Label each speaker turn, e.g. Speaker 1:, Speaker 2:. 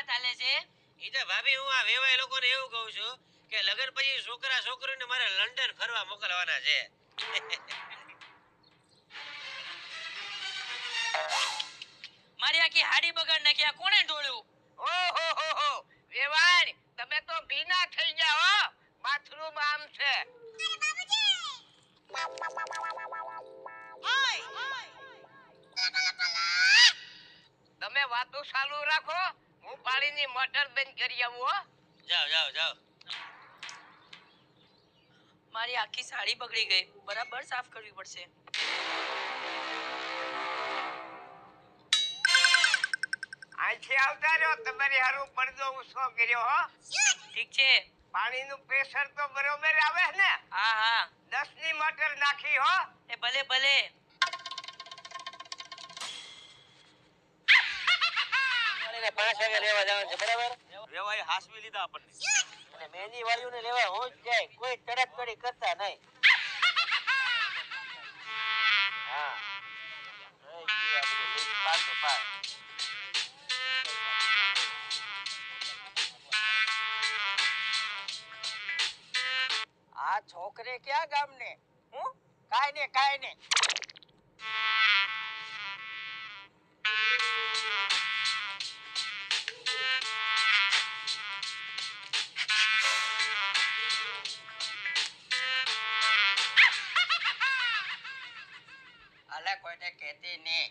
Speaker 1: વાત ચાલે છે?
Speaker 2: ઈ તો ભાભી હું આ વેવાય લોકોને એવું કહું છું કે લગન પછી છોકરા છોકરીને મારે લંડન ફરવા મોકલવાના છે.
Speaker 1: મારી આખી હાડી બગાડ નાખ્યા, કોણે ઢોળ્યું?
Speaker 3: ઓહો હો હો વેવાય તમે તો ભીના થઈ ગયા હો. બાથરૂમ આમ છે. તમે વાતો ચાલુ રાખો, હું પાણીની મોટર બંધ કરી આવું હો.
Speaker 2: જાઓ જાઓ જાઓ.
Speaker 1: મારી આખી સાડી બગડી ગઈ, બરાબર સાફ કરવી પડશે.
Speaker 3: આથી આવતા રહ્યો, તમારી હારું પડદો ઊંચો કર્યો હો.
Speaker 1: ઠીક છે.
Speaker 3: પાણીનું પ્રેશર તો બરોબર આવે ને?
Speaker 1: હા હા.
Speaker 3: 10 ની મોટર નાખી હો.
Speaker 1: એ ભલે ભલે.
Speaker 2: એને 5 વાગે લેવા જવાનું છે, બરાબર?
Speaker 4: વેવાય હાસવી લીધા આપણને.
Speaker 2: અને મહેંદી વાળીઓને લેવા હું જ જાય, કોઈ તડકતડી કરતા નહીં. હા. એ જી આ બધું લીક પાછો પાડ.
Speaker 3: આ છોકરે ક્યાં ગામને? હું કાઈ ને અલે કોઈને કહેતી નહીં.